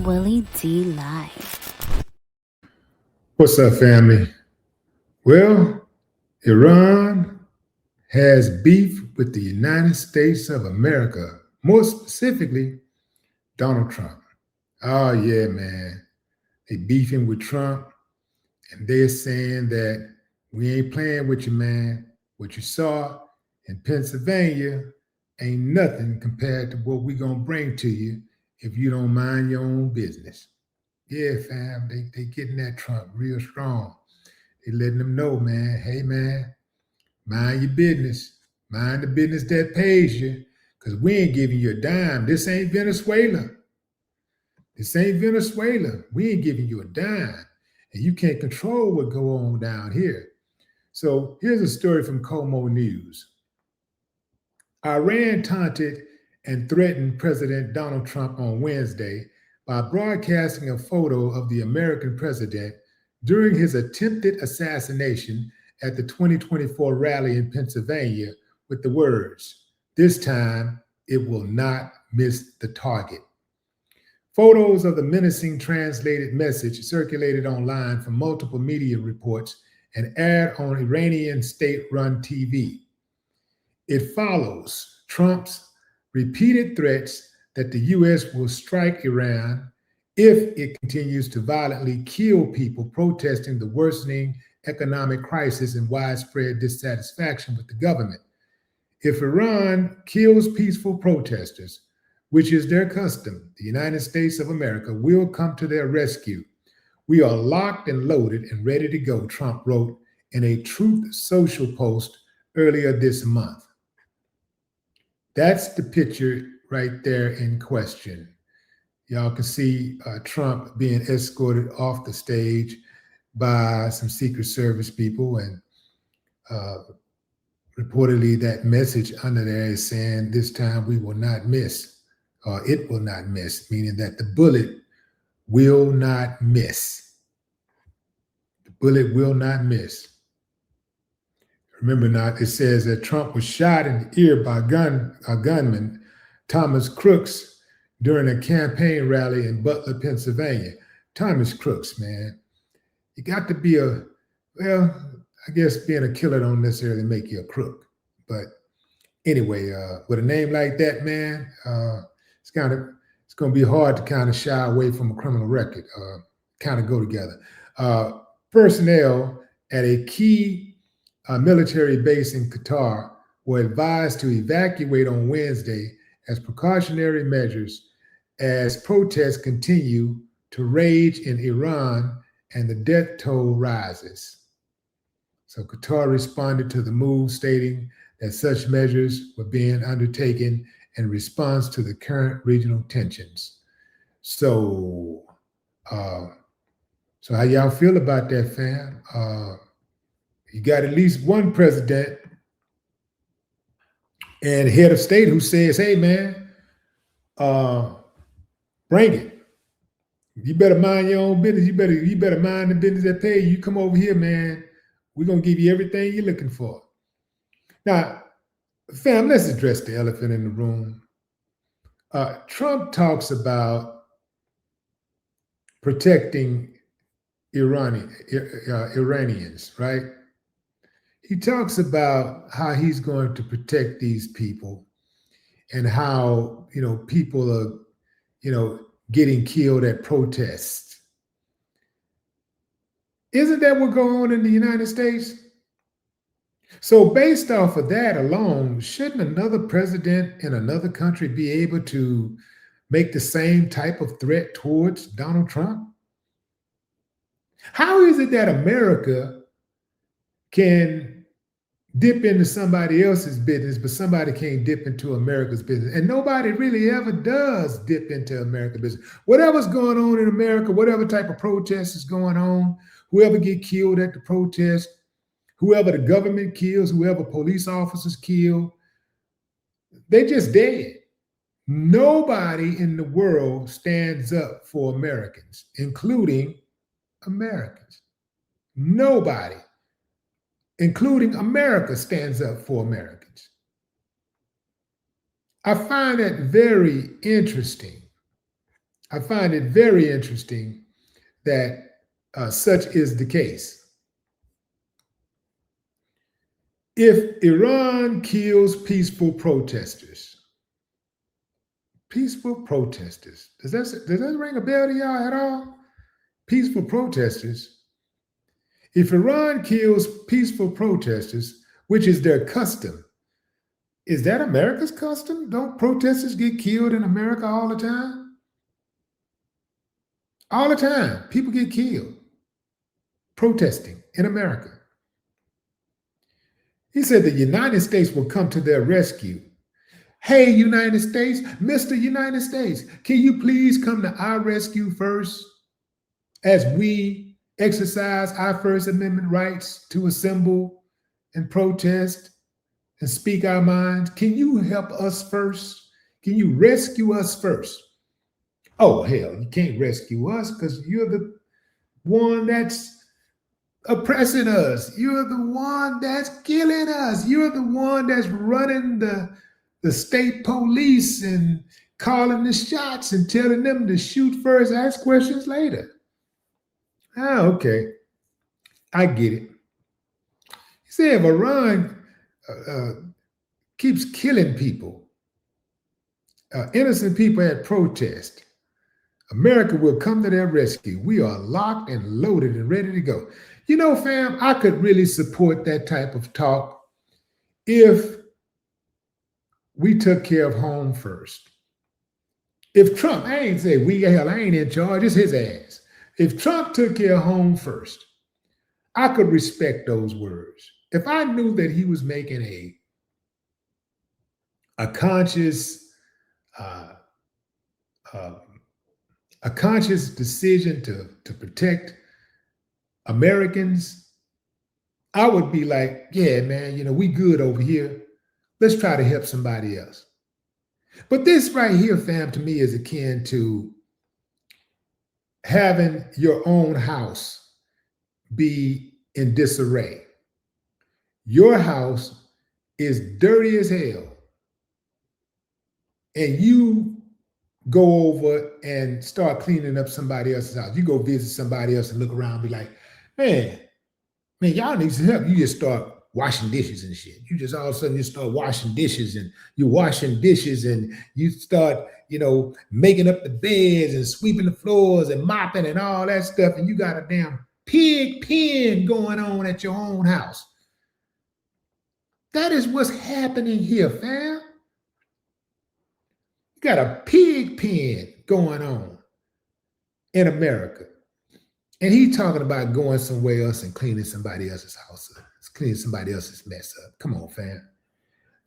Willie D Live. What's up, family? Well, Iran has beef with the United States of America, more specifically, Donald Trump. Oh, yeah, man. They beefing with Trump, and they're saying that we ain't playing with you, man. What you saw in Pennsylvania ain't nothing compared to what we gonna bring to you if you don't mind your own business. Yeah, fam, they getting that Trump real strong. They letting them know, man, hey, man, mind your business. Mind the business that pays you, because we ain't giving you a dime. This ain't Venezuela. This ain't Venezuela. We ain't giving you a dime. And you can't control what go on down here. So here's a story from Como News. Iran taunted and threatened President Donald Trump on Wednesday by broadcasting a photo of the American president during his attempted assassination at the 2024 rally in Pennsylvania with the words, "This time it will not miss the target." Photos of the menacing translated message circulated online from multiple media reports and aired on Iranian state-run TV. It follows Trump's repeated threats that the U.S. will strike Iran if it continues to violently kill people protesting the worsening economic crisis and widespread dissatisfaction with the government. If Iran kills peaceful protesters, which is their custom, the United States of America will come to their rescue. We are locked and loaded and ready to go, Trump wrote in a Truth Social post earlier this month. That's the picture right there in question. Y'all can see Trump being escorted off the stage by some Secret Service people, and reportedly that message under there is saying, "This time we will not miss," or "it will not miss," meaning that the bullet will not miss. The bullet will not miss. Remember now, it says that Trump was shot in the ear by a gunman, Thomas Crooks, during a campaign rally in Butler, Pennsylvania. Thomas Crooks, man. You got to be I guess being a killer don't necessarily make you a crook. But anyway, with a name like that, man, it's going to be hard to kind of shy away from a criminal record, kind of go together. Personnel at a key military base in Qatar were advised to evacuate on Wednesday as precautionary measures as protests continue to rage in Iran and the death toll rises. So Qatar responded to the move, stating that such measures were being undertaken in response to the current regional tensions. So how y'all feel about that, fam? You got at least one president and head of state who says, "Hey, man, bring it. You better mind your own business. You better mind the business that pay you. You come over here, man. We're gonna give you everything you're looking for." Now, fam, let's address the elephant in the room. Trump talks about protecting Iranians, right? He talks about how he's going to protect these people and how, people are, getting killed at protests. Isn't that what goes on in the United States? So based off of that alone, shouldn't another president in another country be able to make the same type of threat towards Donald Trump? How is it that America can dip into somebody else's business, but somebody can't dip into America's business? And nobody really ever does dip into America's business. Whatever's going on in America, whatever type of protest is going on, whoever get killed at the protest, whoever the government kills, whoever police officers kill, they just dead. Nobody in the world stands up for Americans, including Americans. Nobody, including America, stands up for Americans. I find that very interesting. I find it very interesting that such is the case. If Iran kills peaceful protesters, does that ring a bell to y'all at all? Peaceful protesters. If Iran kills peaceful protesters, which is their custom, is that America's custom? Don't protesters get killed in America all the time? All the time, people get killed protesting in America. He said the United States will come to their rescue. Hey, United States, Mr. United States, can you please come to our rescue first as we exercise our First Amendment rights to assemble and protest and speak our minds? Can you help us first? Can you rescue us first? Oh, hell, you can't rescue us because you're the one that's oppressing us. You're the one that's killing us. You're the one that's running the state police and calling the shots and telling them to shoot first, ask questions later. Ah, okay. I get it. He said if Iran keeps killing people, innocent people at protest, America will come to their rescue. We are locked and loaded and ready to go. You know, fam, I could really support that type of talk if we took care of home first. If Trump, I ain't say we, hell, I ain't in charge, it's his ass. If Trump took care of home first, I could respect those words. If I knew that he was making a conscious decision to protect Americans, I would be like, yeah, man, we good over here. Let's try to help somebody else. But this right here, fam, to me is akin to having your own house be in disarray. Your house is dirty as hell. And you go over and start cleaning up somebody else's house. You go visit somebody else and look around and be like, man, y'all need some help. You just start washing dishes and shit. You just all of a sudden you start washing dishes and you're washing dishes and you start, making up the beds and sweeping the floors and mopping and all that stuff. And you got a damn pig pen going on at your own house. That is what's happening here, fam. You got a pig pen going on in America. And he's talking about going somewhere else and cleaning somebody else's house up, cleaning somebody else's mess up. Come on, fam.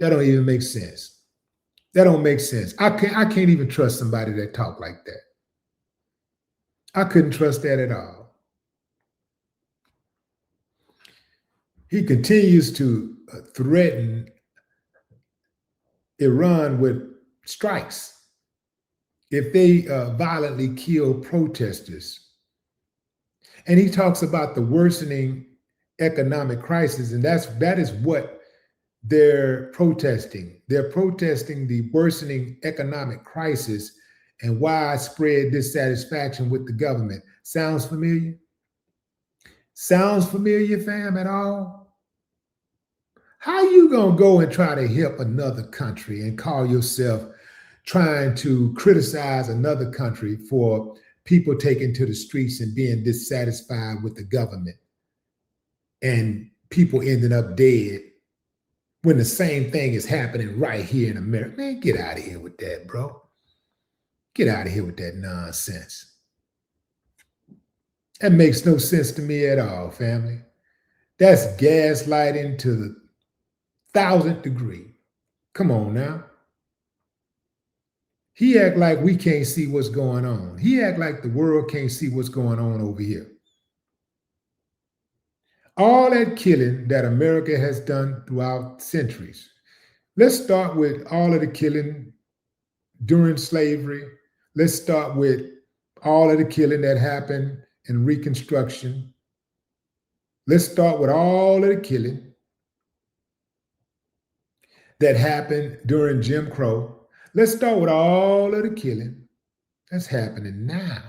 That don't even make sense. That don't make sense. I can't even trust somebody that talk like that. I couldn't trust that at all. He continues to threaten Iran with strikes if they violently kill protesters. And he talks about the worsening economic crisis, and that is what they're protesting. They're protesting the worsening economic crisis and widespread dissatisfaction with the government. Sounds familiar? Sounds familiar, fam, at all? How you gonna go and try to help another country and call yourself trying to criticize another country for people taking to the streets and being dissatisfied with the government and people ending up dead when the same thing is happening right here in America? Man, get out of here with that, bro. Get out of here with that nonsense. That makes no sense to me at all, family. That's gaslighting to the 1000th degree. Come on now. He act like we can't see what's going on. He act like the world can't see what's going on over here. All that killing that America has done throughout centuries. Let's start with all of the killing during slavery. Let's start with all of the killing that happened in Reconstruction. Let's start with all of the killing that happened during Jim Crow. Let's start with all of the killing that's happening now.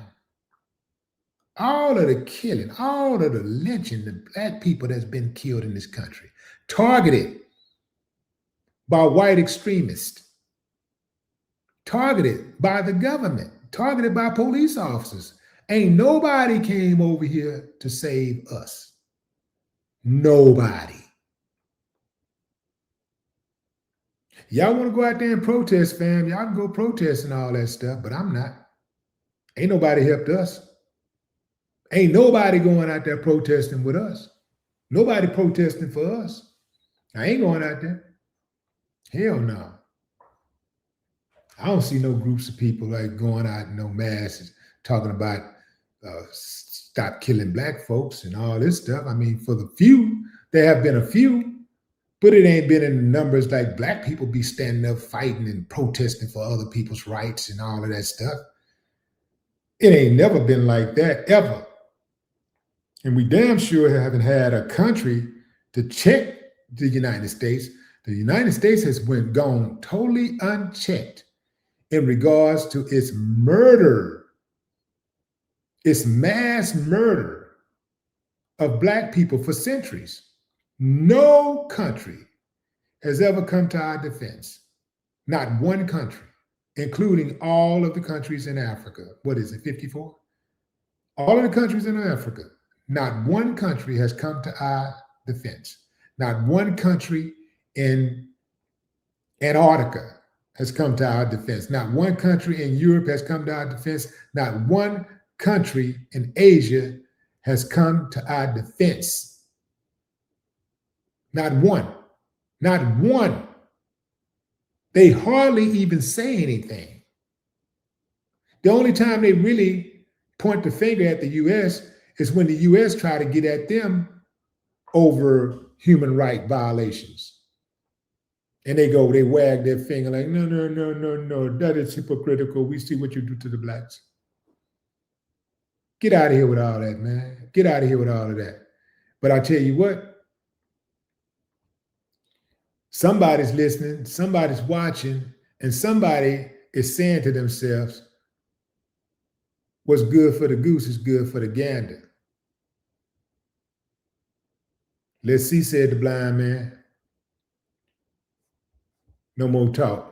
All of the killing, all of the lynching, the black people that's been killed in this country, targeted by white extremists, targeted by the government, targeted by police officers. Ain't nobody came over here to save us. Nobody. Y'all want to go out there and protest, fam? Y'all can go protest and all that stuff, but I'm not. Ain't nobody helped us. Ain't nobody going out there protesting with us. Nobody protesting for us. I ain't going out there. Hell no. I don't see no groups of people like going out in no masses talking about stop killing black folks and all this stuff. I mean, for the few, there have been a few, but it ain't been in the numbers like black people be standing up fighting and protesting for other people's rights and all of that stuff. It ain't never been like that, ever. And we damn sure haven't had a country to check the United States. The United States has gone totally unchecked in regards to its murder, its mass murder of black people for centuries. No country has ever come to our defense. Not one country, including all of the countries in Africa. What is it, 54? All of the countries in Africa. Not one country has come to our defense. Not one country in Antarctica has come to our defense. Not one country in Europe has come to our defense. Not one country in Asia has come to our defense. Not one. Not one. They hardly even say anything. The only time they really point the finger at the U.S. is when the U.S. try to get at them over human right violations. And they wag their finger like, no, that is hypocritical. We see what you do to the blacks. Get out of here with all that, man. Get out of here with all of that. But I tell you what, somebody's listening, somebody's watching, and somebody is saying to themselves, what's good for the goose is good for the gander. Let's see, said the blind man. No more talk.